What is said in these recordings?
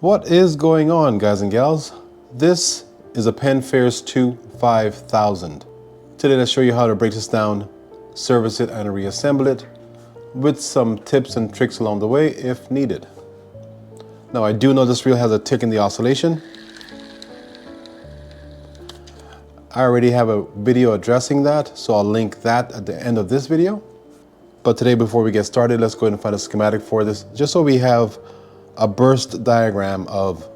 What is going on, guys and gals? This is a Penn Fierce II 5000. Today let's show you how to break this down, service it and reassemble it with some tips and tricks along the way if needed. Now I do know this reel has a tick in the oscillation. I already have a video addressing that, so I'll link that at the end of this video. But today, before we get started, let's go ahead and find a schematic for this, just so we have a burst diagram of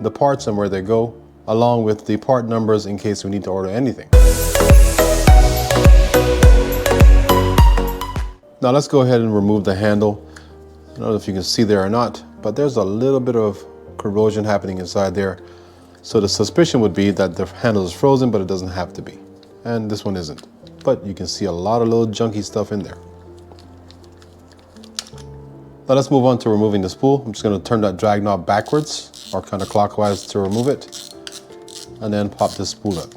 the parts and where they go, along with the part numbers in case we need to order anything. Now let's go ahead and remove the handle. I don't know if you can see there or not, but there's a little bit of corrosion happening inside there. So the suspicion would be that the handle is frozen, but it doesn't have to be. And this one isn't. But you can see a lot of little junky stuff in there. Now let's move on to removing the spool. I'm just going to turn that drag knob backwards or counterclockwise to remove it. And then pop this spool up.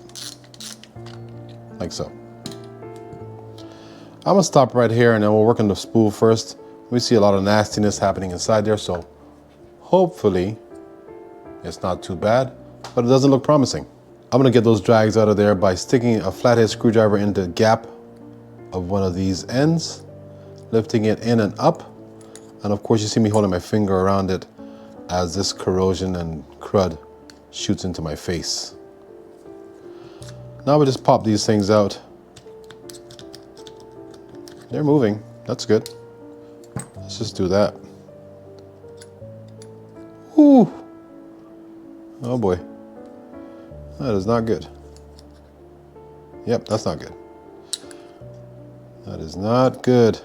Like so. I'm going to stop right here and then we'll work on the spool first. We see a lot of nastiness happening inside there, so hopefully it's not too bad, but it doesn't look promising. I'm going to get those drags out of there by sticking a flathead screwdriver into the gap of one of these ends, lifting it in and up. And of course you see me holding my finger around it as this corrosion and crud shoots into my face. Now we just pop these things out. They're moving, that's good. Let's just do that. Ooh. Oh boy. That is not good. Yep, that's not good. That is not good.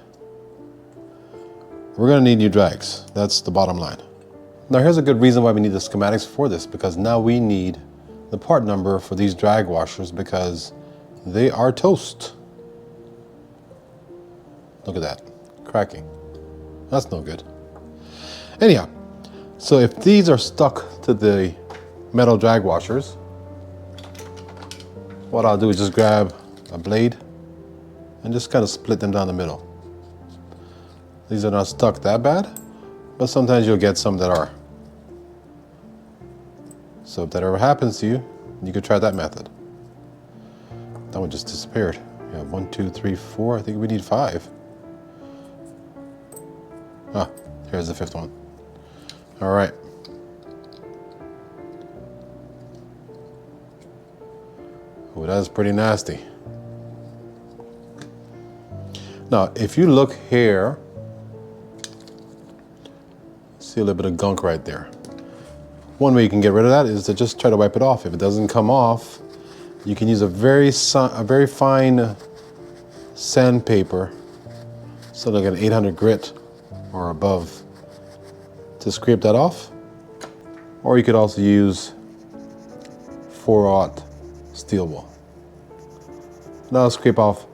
We're gonna need new drags. That's the bottom line. Now here's a good reason why we need the schematics for this, because now we need the part number for these drag washers because they are toast. Look at that, cracking. That's no good. Anyhow, so if these are stuck to the metal drag washers, what I'll do is just grab a blade and just kind of split them down the middle. These are not stuck that bad, but sometimes you'll get some that are. So if that ever happens to you, you could try that method. That one just disappeared. We have 1, 2, 3, 4. I think we need 5. Ah, here's the 5th one. All right. Oh, that's pretty nasty. Now, if you look here, see a little bit of gunk right there. One way you can get rid of that is to just try to wipe it off. If it doesn't come off, you can use a very fine sandpaper, so like an 800 grit or above, to scrape that off. Or you could also use 4/0 steel wool. Now scrape off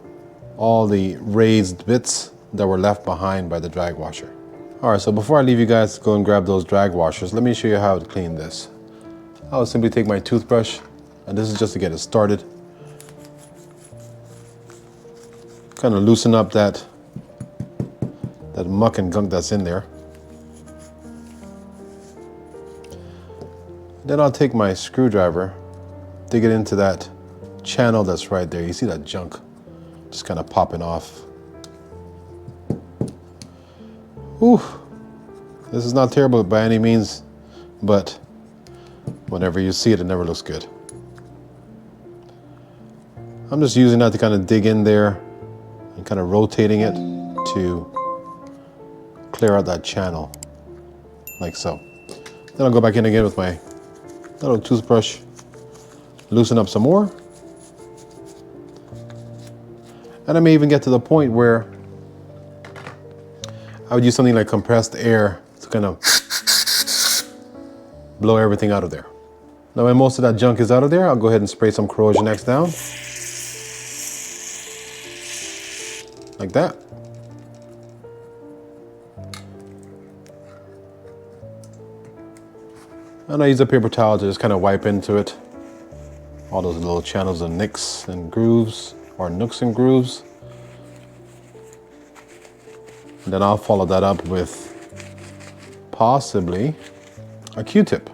all the raised bits that were left behind by the drag washer. All right, so before I leave you guys to go and grab those drag washers, let me show you how to clean this. I'll simply take my toothbrush, and this is just to get it started. Kind of loosen up that muck and gunk that's in there. Then I'll take my screwdriver, dig it into that channel that's right there. You see that junk just kind of popping off. Whew. This is not terrible by any means, but whenever you see it, it never looks good. I'm just using that to kind of dig in there and kind of rotating it to clear out that channel, like so. Then I'll go back in again with my little toothbrush, loosen up some more. And I may even get to the point where I would use something like compressed air to kind of blow everything out of there. Now when most of that junk is out of there, I'll go ahead and spray some corrosion X down. Like that. And I use a paper towel to just kind of wipe into it all those little channels and nicks and grooves, or nooks and grooves. And then I'll follow that up with possibly a Q-tip.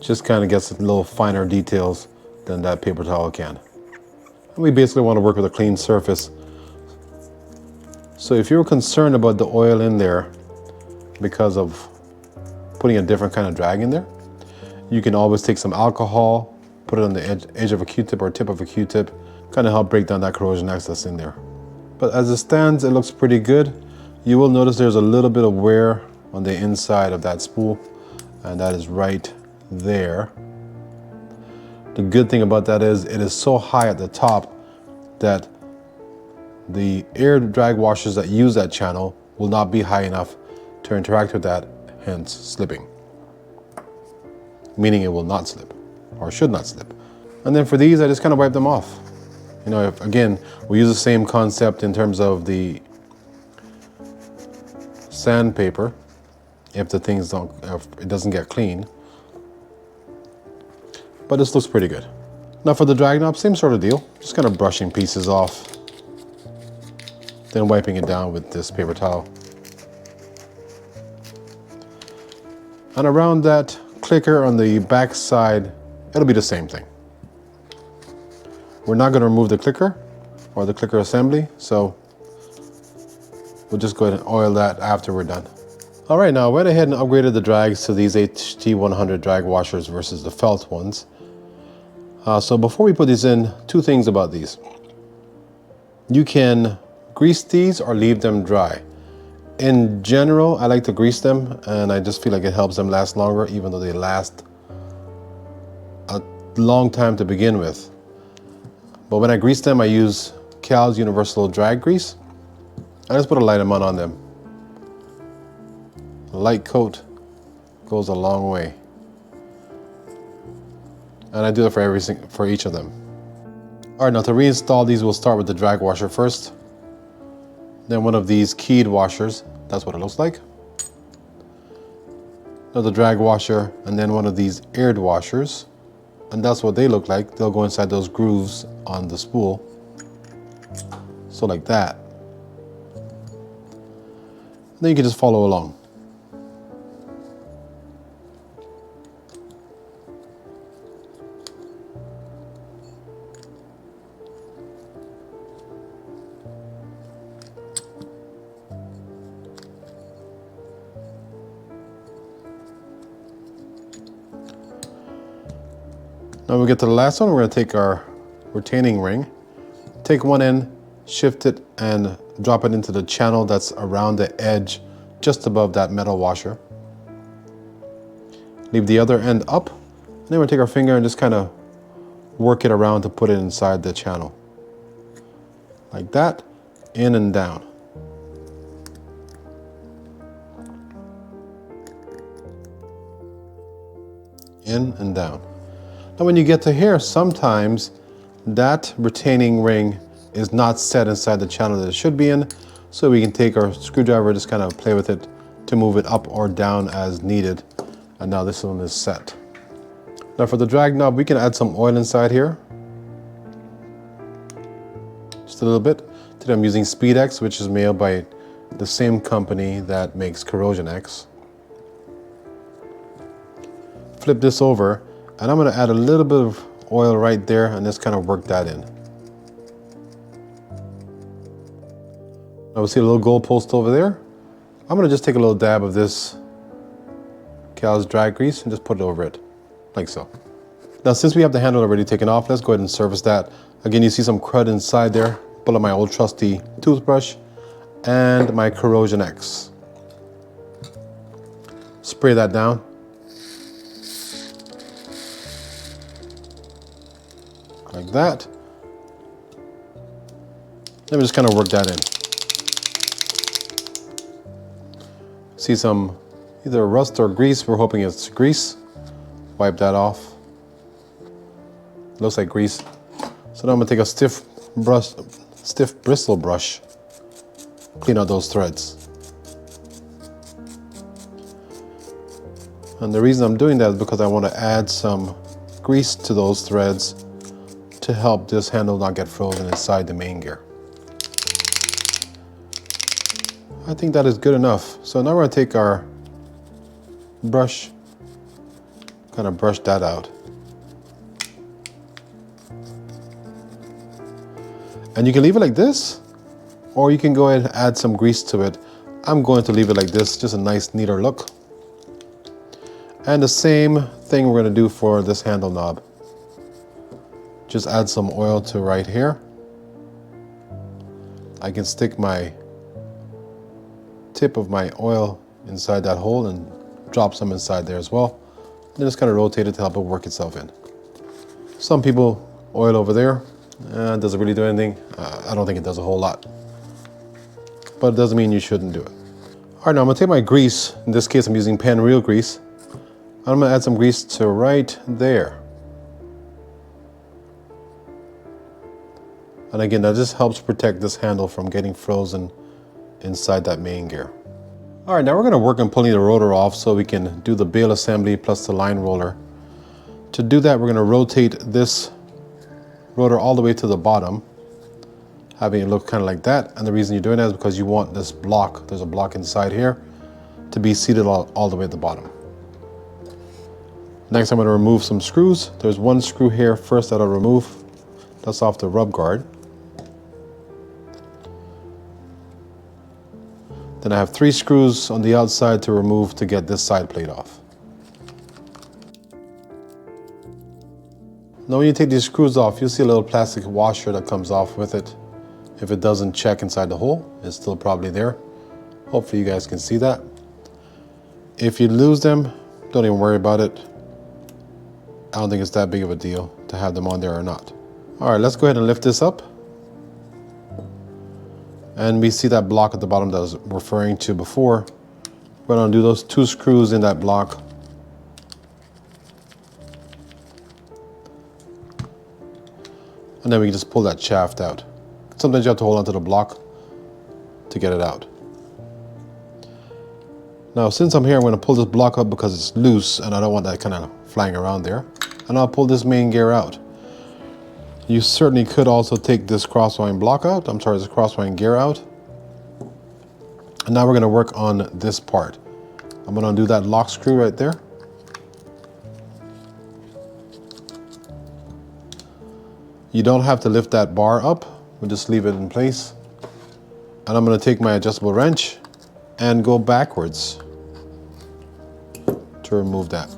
Just kind of gets a little finer details than that paper towel can. And we basically want to work with a clean surface. So if you're concerned about the oil in there because of putting a different kind of drag in there, you can always take some alcohol, put it on the edge of a Q-tip or tip of a Q-tip, kind of help break down that corrosion excess in there. But as it stands, it looks pretty good. You will notice there's a little bit of wear on the inside of that spool, and that is right there. The good thing about that is it is so high at the top that the air drag washers that use that channel will not be high enough to interact with that, hence slipping. Meaning it will not slip, or should not slip. And then for these, I just kind of wipe them off. You know, again, we use the same concept in terms of the sandpaper. If it doesn't get clean. But this looks pretty good. Now for the drag knob, same sort of deal. Just kind of brushing pieces off, then wiping it down with this paper towel. And around that clicker on the back side, it'll be the same thing. We're not going to remove the clicker or the clicker assembly, so we'll just go ahead and oil that after we're done. All right, now I went ahead and upgraded the drags to these HT100 drag washers versus the felt ones. So before we put these in, two things about these. You can grease these or leave them dry. In general, I like to grease them, and I just feel like it helps them last longer, even though they last a long time to begin with. But when I grease them, I use Cal's Universal Drag Grease. I just put a light amount on them. A light coat goes a long way. And I do it for each of them. All right, now to reinstall these, we'll start with the drag washer first. Then one of these keyed washers, that's what it looks like. Another drag washer, and then one of these aired washers. And that's what they look like. They'll go inside those grooves on the spool. So like that. Then you can just follow along. Now we get to the last one, we're going to take our retaining ring, take one end, shift it, and drop it into the channel that's around the edge, just above that metal washer. Leave the other end up, and then we'll take our finger and just kind of work it around to put it inside the channel. Like that, in and down. In and down. Now when you get to here, sometimes that retaining ring is not set inside the channel that it should be in, so we can take our screwdriver, just kind of play with it to move it up or down as needed. And now this one is set. Now for the drag knob, we can add some oil inside here. Just a little bit. Today I'm using SpeedX, which is made by the same company that makes Corrosion X. Flip this over, and I'm going to add a little bit of oil right there and just kind of work that in. Now we see a little gold post over there. I'm going to just take a little dab of this Cal's drag grease and just put it over it, like so. Now since we have the handle already taken off, let's go ahead and service that. Again, you see some crud inside there. Pull out my old trusty toothbrush and my Corrosion X. Spray that down. Like that. Let me just kind of work that in. See some either rust or grease. We're hoping it's grease. Wipe that off. Looks like grease. So now I'm gonna take a stiff bristle brush, clean out those threads. And the reason I'm doing that is because I want to add some grease to those threads to help this handle not get frozen inside the main gear. I think that is good enough. So now we're going to take our brush, kind of brush that out. And you can leave it like this, or you can go ahead and add some grease to it. I'm going to leave it like this, just a nice, neater look. And the same thing we're going to do for this handle knob. Just add some oil to right here. I can stick my tip of my oil inside that hole and drop some inside there as well. Then just kind of rotate it to help it work itself in. Some people oil over there. Does it really do anything? I don't think it does a whole lot. But it doesn't mean you shouldn't do it. All right, now I'm gonna take my grease. In this case, I'm using Penn real grease. I'm gonna add some grease to right there. And again, that just helps protect this handle from getting frozen inside that main gear. All right, now we're gonna work on pulling the rotor off so we can do the bail assembly plus the line roller. To do that, we're gonna rotate this rotor all the way to the bottom, having it look kind of like that. And the reason you're doing that is because you want this block, there's a block inside here, to be seated all the way at the bottom. Next, I'm gonna remove some screws. There's one screw here first that I'll remove. That's off the rub guard. Then I have 3 screws on the outside to remove to get this side plate off. Now when you take these screws off, you'll see a little plastic washer that comes off with it. If it doesn't check inside the hole, it's still probably there. Hopefully you guys can see that. If you lose them, don't even worry about it. I don't think it's that big of a deal to have them on there or not. All right, let's go ahead and lift this up. And we see that block at the bottom that I was referring to before. We're gonna do those 2 screws in that block. And then we can just pull that shaft out. Sometimes you have to hold onto the block to get it out. Now, since I'm here, I'm gonna pull this block up because it's loose and I don't want that kind of flying around there. And I'll pull this main gear out. You certainly could also take this crosswind block out. I'm sorry, this crosswind gear out. And now we're gonna work on this part. I'm gonna undo that lock screw right there. You don't have to lift that bar up. We'll just leave it in place. And I'm gonna take my adjustable wrench and go backwards to remove that.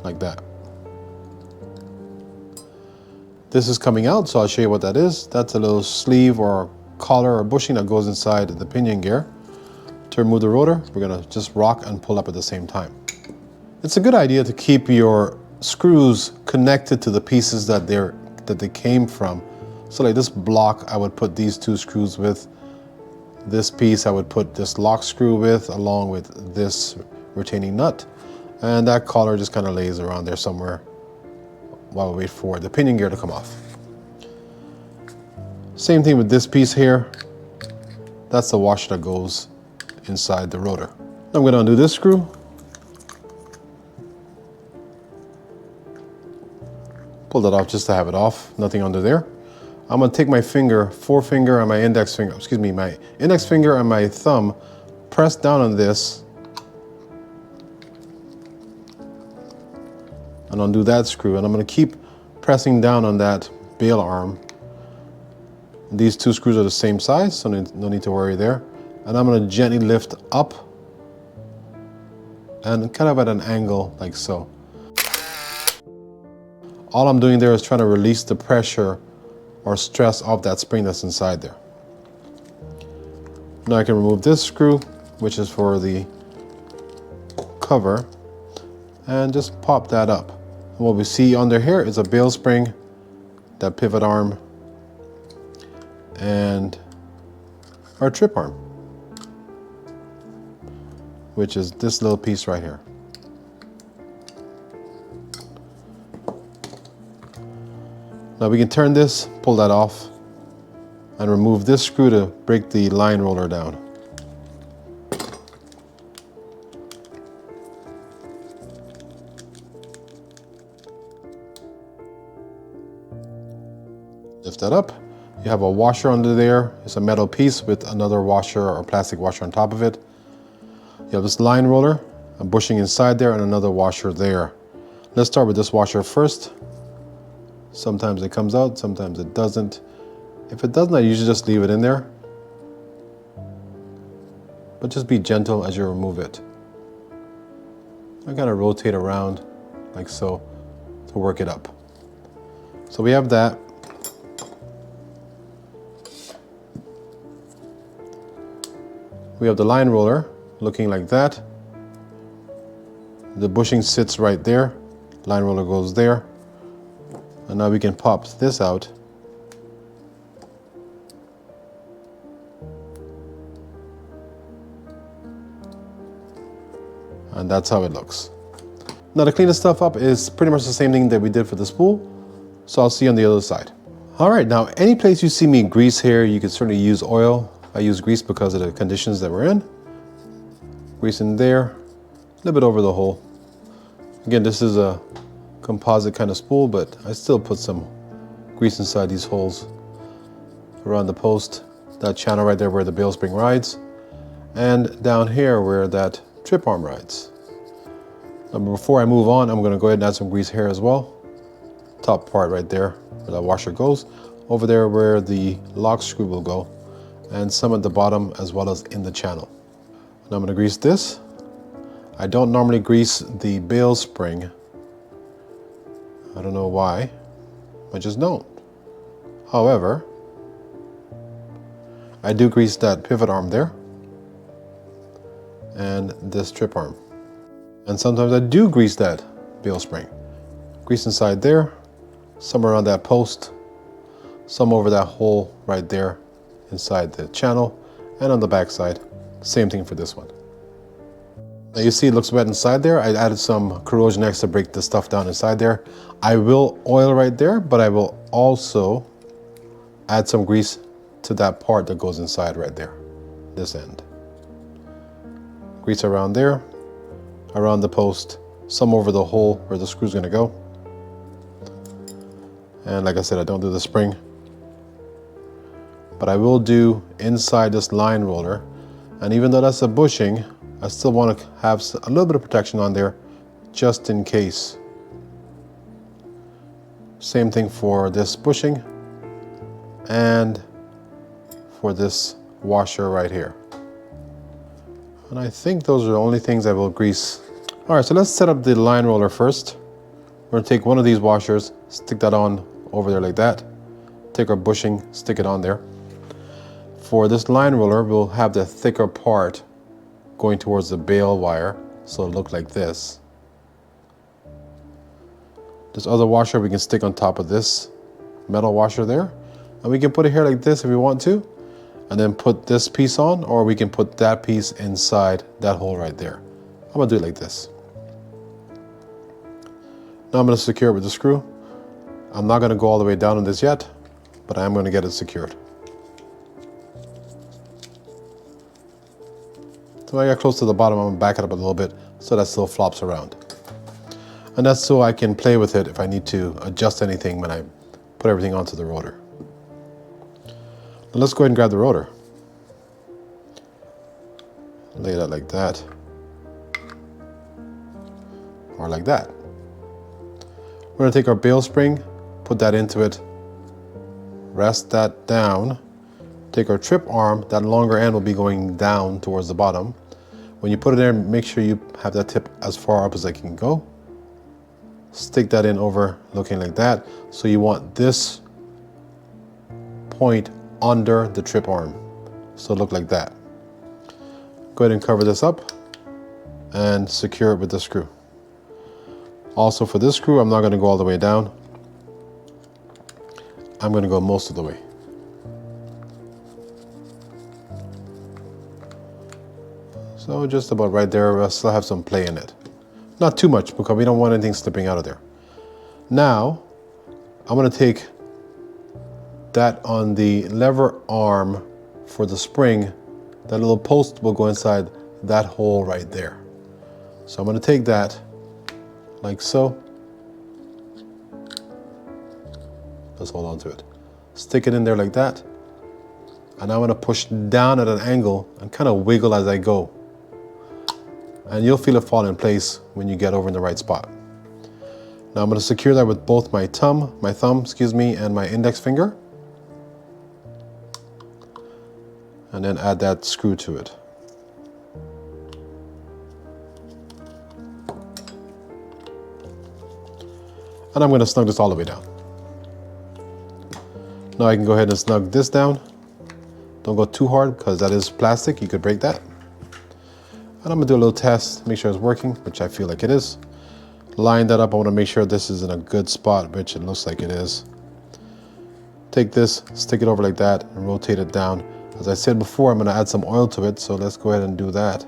Like that. This is coming out, so I'll show you what that is. That's a little sleeve or collar or bushing that goes inside the pinion gear. To remove the rotor, we're gonna just rock and pull up at the same time. It's a good idea to keep your screws connected to the pieces that they came from. So like this block, I would put these 2 screws with. This piece, I would put this lock screw with, along with this retaining nut. And that collar just kind of lays around there somewhere while we wait for the pinion gear to come off. Same thing with this piece here. That's the washer that goes inside the rotor. Now I'm going to undo this screw. Pull that off just to have it off, nothing under there. I'm going to take my forefinger and my index finger, my index finger and my thumb, press down on this, and undo that screw. And I'm going to keep pressing down on that bail arm. These 2 screws are the same size, so no need to worry there. And I'm going to gently lift up and kind of at an angle like so. All I'm doing there is trying to release the pressure or stress off that spring that's inside there. Now I can remove this screw, which is for the cover, and just pop that up. And what we see under here is a bail spring, that pivot arm, and our trip arm, which is this little piece right here. Now we can turn this, pull that off, and remove this screw to break the line roller down. Lift that up. You have a washer under there. It's a metal piece with another washer or plastic washer on top of it. You have this line roller, a bushing inside there, and another washer there. Let's start with this washer first. Sometimes it comes out, sometimes it doesn't. If it doesn't, I usually just leave it in there. But just be gentle as you remove it. I kind of rotate around like so to work it up. So we have that. We have the line roller looking like that. The bushing sits right there. Line roller goes there. And now we can pop this out. And that's how it looks. Now to clean this stuff up is pretty much the same thing that we did for the spool. So I'll see you on the other side. All right, now any place you see me grease here, you can certainly use oil. I use grease because of the conditions that we're in. Grease in there, a little bit over the hole. Again, this is a composite kind of spool, but I still put some grease inside these holes around the post, that channel right there where the bail spring rides, and down here where that trip arm rides. Now before I move on, I'm going to go ahead and add some grease here as well. Top part right there where that washer goes, over there where the lock screw will go, and some at the bottom as well as in the channel. Now I'm going to grease this. I don't normally grease the bail spring. I don't know why, I just don't. However, I do grease that pivot arm there and this trip arm. And sometimes I do grease that bail spring. Grease inside there, some around that post, some over that hole right there inside the channel, and on the back side. Same thing for this one. Now you see it looks wet inside there. I added some corrosion X to break the stuff down inside there. I will oil right there, but I will also add some grease to that part that goes inside right there, this end. Grease around there, around the post, some over the hole where the screw's gonna go. And like I said, I don't do the spring, but I will do inside this line roller. And even though that's a bushing, I still want to have a little bit of protection on there just in case. Same thing for this bushing and for this washer right here. And I think those are the only things I will grease. All right, so let's set up the line roller first. We're going to take one of these washers, stick that on over there like that. Take our bushing, stick it on there. For this line roller, we'll have the thicker part going towards the bail wire, so it'll look like this. This other washer we can stick on top of this metal washer there, and we can put it here like this if we want to, and then put this piece on, or we can put that piece inside that hole right there. I'm gonna do it like this. Now I'm gonna secure it with the screw. I'm not gonna go all the way down on this yet, but I am gonna get it secured. So when I get close to the bottom, I'm gonna back it up a little bit so that still flops around. And that's so I can play with it if I need to adjust anything when I put everything onto the rotor. Now let's go ahead and grab the rotor. Lay that like that. Or like that. We're gonna take our bail spring, put that into it, rest that down, take our trip arm, that longer end will be going down towards the bottom. When you put it there, make sure you have that tip as far up as it can go. Stick that in over looking like that. So you want this point under the trip arm. So look like that. Go ahead and cover this up and secure it with the screw. Also for this screw, I'm not going to go all the way down. I'm going to go most of the way. So just about right there, we'll still have some play in it. Not too much because we don't want anything slipping out of there. Now, I'm going to take that on the lever arm for the spring. That little post will go inside that hole right there. So I'm going to take that like so. Let's hold on to it. stick it in there like that. And I'm going to push down at an angle and kind of wiggle as I go. And you'll feel it fall in place when you get over in the right spot. Now I'm going to secure that with both my thumb, and my index finger. And then add that screw to it. And I'm going to snug this all the way down. Now I can go ahead and snug this down. Don't go too hard because that is plastic. You could break that. And I'm going to do a little test, make sure it's working, which I feel like it is. Line that up. I want to make sure this is in a good spot, which it looks like it is. Take this, stick it over like that, and rotate it down. As I said before, I'm going to add some oil to it, so let's go ahead and do that.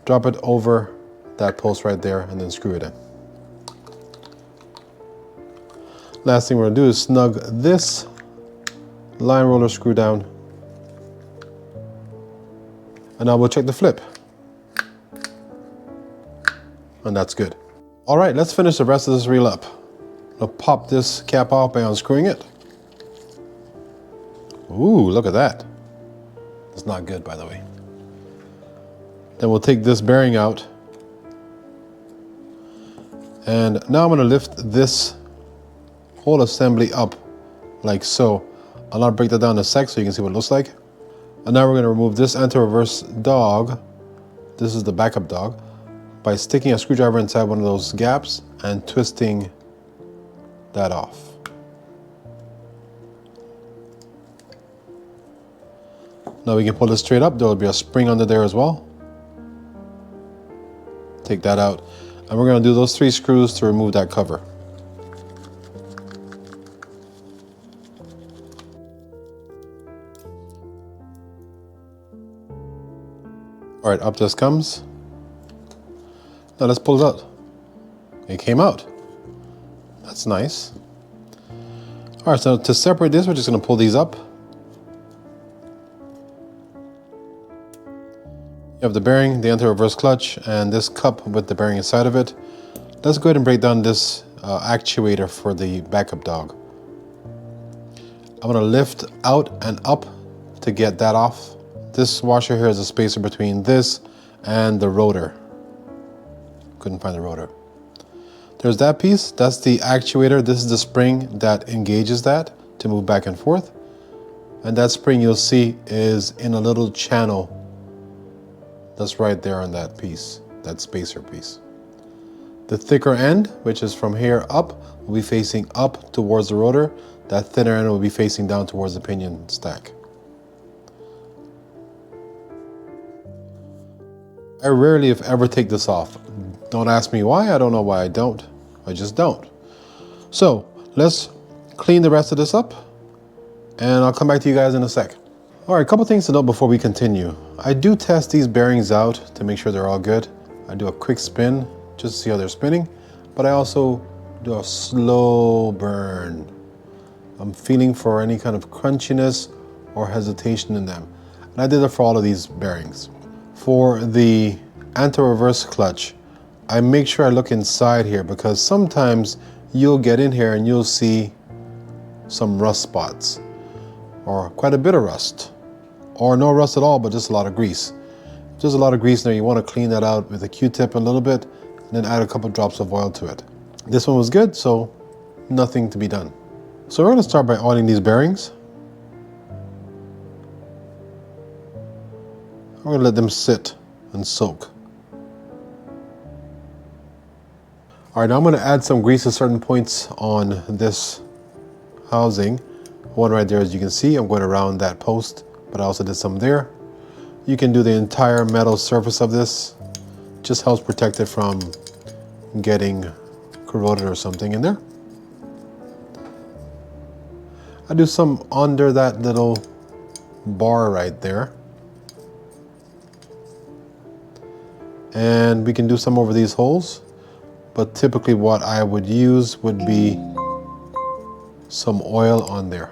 Drop it over that post right there, and then screw it in. Last thing we're going to do is snug this line roller screw down. And now we'll check the flip. And that's good. All right, let's finish the rest of this reel up. I'll pop this cap off by unscrewing it. Ooh, look at that. It's not good, by the way. Then we'll take this bearing out. And now I'm going to lift this whole assembly up like so. I'll not break that down in a sec so you can see what it looks like. And now we're going to remove this anti-reverse dog. This is the backup dog. By sticking a screwdriver inside one of those gaps and twisting that off. Now we can pull this straight up. There will be a spring under there as well. Take that out. And we're going to do those 3 screws to remove that cover. All right, up this comes. Now let's pull it out. It came out. That's nice. All right, so to separate this, we're just going to pull these up. You have the bearing, the anti-reverse clutch, and this cup with the bearing inside of it. Let's go ahead and break down this actuator for the backup dog. I'm going to lift out and up to get that off. This washer here is a spacer between this and the rotor. Couldn't find the rotor. There's that piece. That's the actuator. This is the spring that engages that to move back and forth. And that spring you'll see is in a little channel that's right there on that piece, that spacer piece. The thicker end, which is from here up, will be facing up towards the rotor. That thinner end will be facing down towards the pinion stack. I rarely, if ever, take this off. Don't ask me why. I don't know why I don't. I just don't. So let's clean the rest of this up and I'll come back to you guys in a sec. All right, a couple things to note before we continue. I do test these bearings out to make sure they're all good. I do a quick spin just to see how they're spinning, but I also do a slow burn. I'm feeling for any kind of crunchiness or hesitation in them. And I did it for all of these bearings. For the anti-reverse clutch, I make sure I look inside here because sometimes you'll get in here and you'll see some rust spots or quite a bit of rust or no rust at all, but just a lot of grease. If there's a lot of grease in there, you want to clean that out with a Q-tip a little bit and then add a couple drops of oil to it. This one was good, so nothing to be done. So we're going to start by oiling these bearings. We're going to let them sit and soak. All right, now I'm going to add some grease to certain points on this housing. One right there, as you can see, I'm going around that post, but I also did some there. You can do the entire metal surface of this. Just helps protect it from getting corroded or something in there. I do some under that little bar right there. And we can do some over these holes, but typically what I would use would be some oil on there.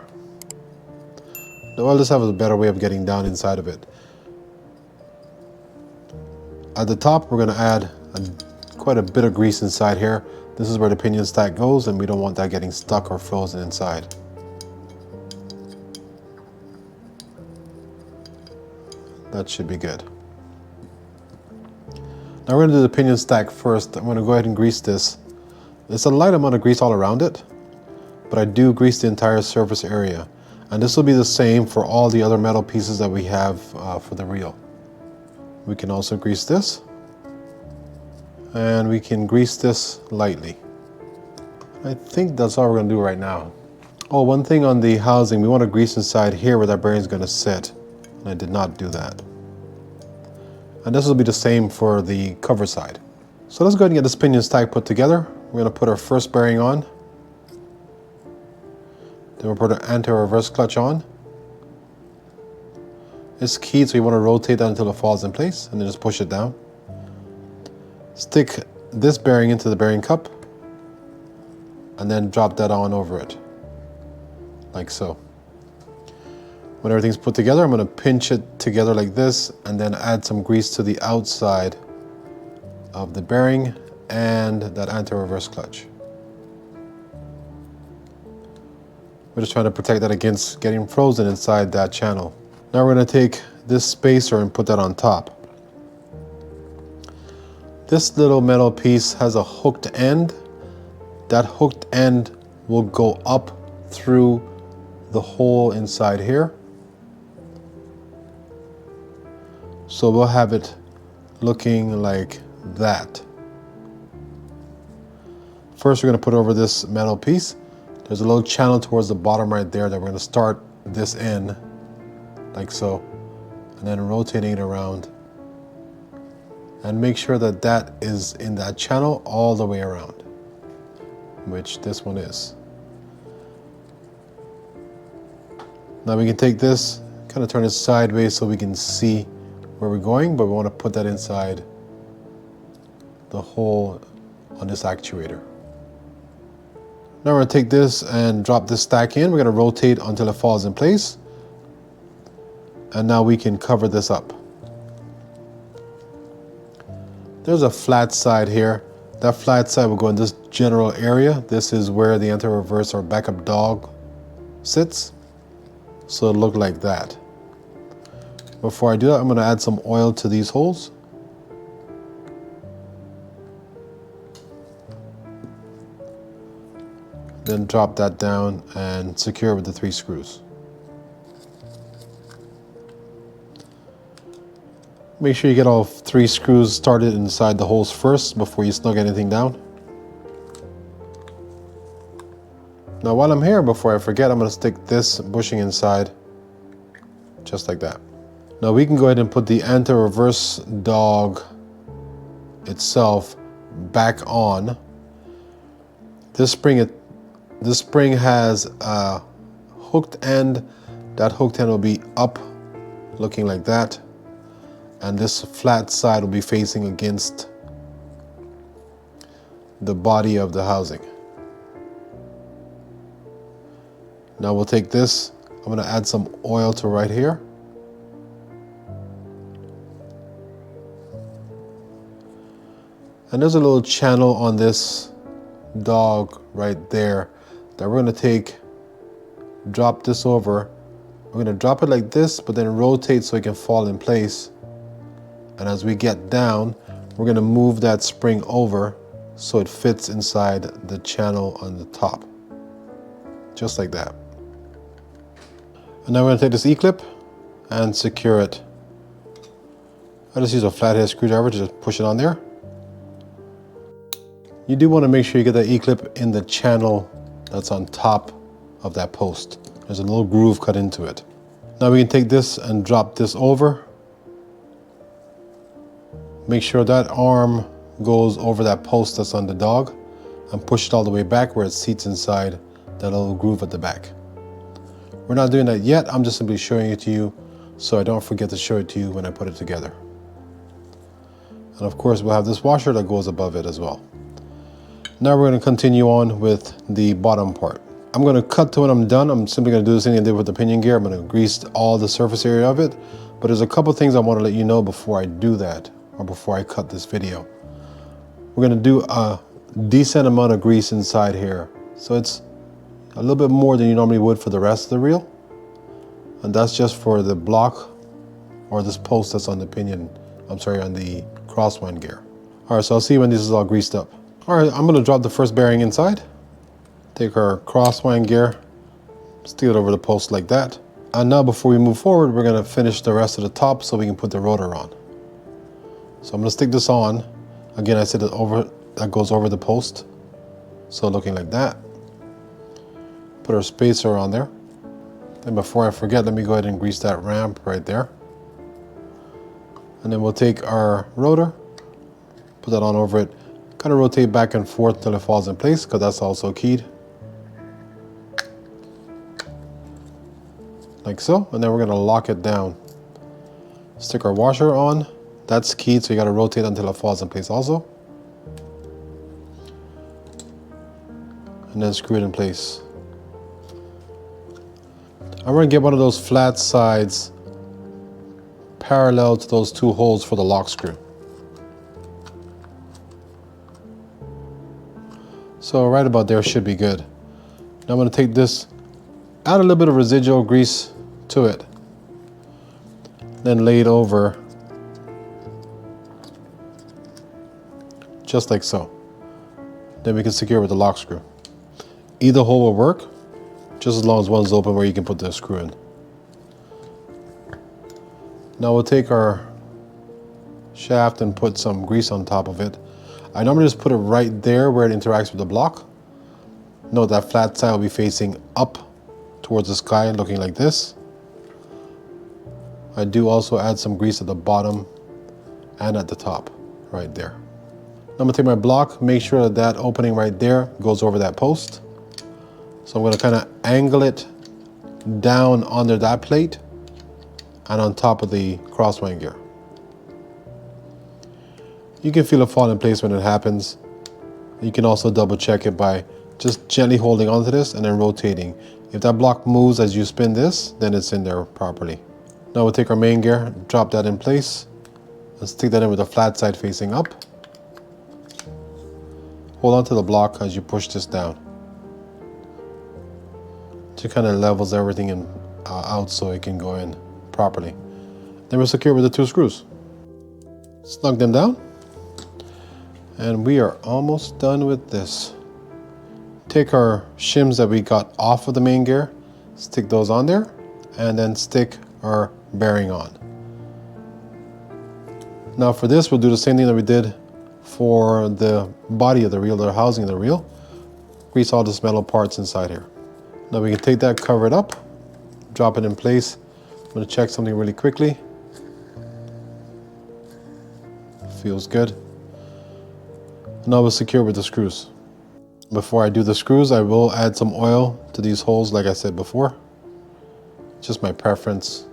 The oil just has a better way of getting down inside of it. At the top, we're going to add quite a bit of grease inside here. This is where the pinion stack goes, and we don't want that getting stuck or frozen inside. That should be good. Now we're going to do the pinion stack first. I'm going to go ahead and grease this. It's a light amount of grease all around it, but I do grease the entire surface area. And this will be the same for all the other metal pieces that we have for the reel. We can also grease this, and we can grease this lightly. I think that's all we're going to do right now. Oh, one thing on the housing, we want to grease inside here where that bearing is going to sit, and I did not do that. And this will be the same for the cover side. So let's go ahead and get this pinion stack put together. We're going to put our first bearing on. Then we'll put our anti-reverse clutch on. It's keyed, so you want to rotate that until it falls in place, and then just push it down. Stick this bearing into the bearing cup, and then drop that on over it, like so. When everything's put together, I'm going to pinch it together like this, and then add some grease to the outside of the bearing and that anti-reverse clutch. We're just trying to protect that against getting frozen inside that channel. Now we're going to take this spacer and put that on top. This little metal piece has a hooked end. That hooked end will go up through the hole inside here. So we'll have it looking like that. First, we're going to put over this metal piece. There's a little channel towards the bottom right there that we're going to start this in, like so, and then rotating it around. And make sure that that is in that channel all the way around, which this one is. Now we can take this, kind of turn it sideways so we can see where we're going, but we want to put that inside the hole on this actuator. Now we're going to take this and drop this stack in. We're going to rotate until it falls in place. And now we can cover this up. There's a flat side here. That flat side will go in this general area. This is where the anti-reverse or backup dog sits. So it'll look like that. Before I do that, I'm going to add some oil to these holes. Then drop that down and secure with the 3 screws. Make sure you get all 3 screws started inside the holes first before you snug anything down. Now while I'm here, before I forget, I'm going to stick this bushing inside, just like that. Now we can go ahead and put the anti-reverse dog itself back on. This spring has a hooked end. That hooked end will be up, looking like that. And this flat side will be facing against the body of the housing. Now we'll take this, I'm going to add some oil to right here. And there's a little channel on this dog right there that we're going to take, drop this over. We're going to drop it like this, but then rotate so it can fall in place. And as we get down, we're going to move that spring over so it fits inside the channel on the top. Just like that. And now we're going to take this E-clip and secure it. I just use a flathead screwdriver to just push it on there. You do want to make sure you get that E-clip in the channel that's on top of that post. There's a little groove cut into it. Now we can take this and drop this over. Make sure that arm goes over that post that's on the dog and push it all the way back where it seats inside that little groove at the back. We're not doing that yet. I'm just simply showing it to you so I don't forget to show it to you when I put it together. And of course we'll have this washer that goes above it as well. Now we're going to continue on with the bottom part. I'm going to cut to when I'm done. I'm simply going to do the same thing I did with the pinion gear. I'm going to grease all the surface area of it. But there's a couple things I want to let you know before I do that, or before I cut this video. We're going to do a decent amount of grease inside here. So it's a little bit more than you normally would for the rest of the reel. And that's just for the block or this post that's on the pinion, on the crosswind gear. All right, so I'll see when this is all greased up. All right, I'm gonna drop the first bearing inside. Take our crosswind gear, stick it over the post like that. And now before we move forward, we're gonna finish the rest of the top so we can put the rotor on. So I'm gonna stick this on. Again, I said that goes over the post. So looking like that. Put our spacer on there. And before I forget, let me go ahead and grease that ramp right there. And then we'll take our rotor, put that on over it, kind of rotate back and forth until it falls in place, because that's also keyed. Like so, and then we're gonna lock it down. Stick our washer on. That's keyed, so you gotta rotate until it falls in place also. And then screw it in place. I'm gonna get one of those flat sides parallel to those two holes for the lock screw. So right about there should be good. Now I'm gonna take this, add a little bit of residual grease to it, then lay it over just like so. Then we can secure it with the lock screw. Either hole will work, just as long as one's open where you can put the screw in. Now we'll take our shaft and put some grease on top of it. I normally just put it right there where it interacts with the block. Note that flat side will be facing up towards the sky, looking like this. I do also add some grease at the bottom and at the top, right there. Now I'm gonna take my block, make sure that that opening right there goes over that post. So I'm gonna kind of angle it down under that plate and on top of the crosswind gear. You can feel it fall in place when it happens. You can also double check it by just gently holding onto this and then rotating. If that block moves as you spin this, then it's in there properly. Now we'll take our main gear, drop that in place, and stick that in with the flat side facing up. Hold on to the block as you push this down. It kind of levels everything in, out so it can go in properly. Then we'll secure with the two screws. Snug them down. And we are almost done with this. Take our shims that we got off of the main gear, stick those on there, and then stick our bearing on. Now for this, we'll do the same thing that we did for the body of the reel, the housing of the reel. Grease all these metal parts inside here. Now we can take that, cover it up, drop it in place. I'm gonna check something really quickly. Feels good. Now we'll secure with the screws. Before I do the screws, I will add some oil to these holes like I said before. Just my preference.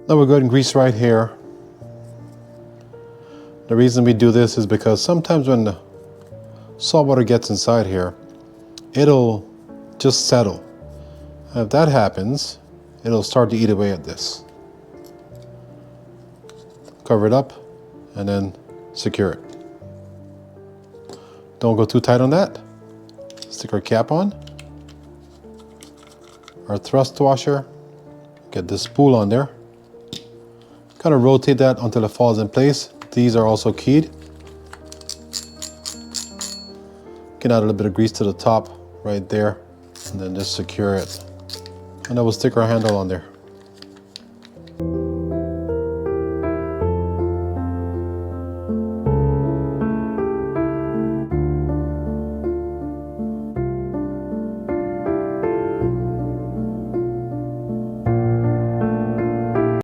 Now we'll go ahead and grease right here. The reason we do this is because sometimes when the salt water gets inside here, it'll just settle. And if that happens, it'll start to eat away at this. Cover it up and then secure it. Don't go too tight on that. Stick our cap on. Our thrust washer. Get the spool on there. Kind of rotate that until it falls in place. These are also keyed. Can add a little bit of grease to the top right there and then just secure it. And then we'll stick our handle on there.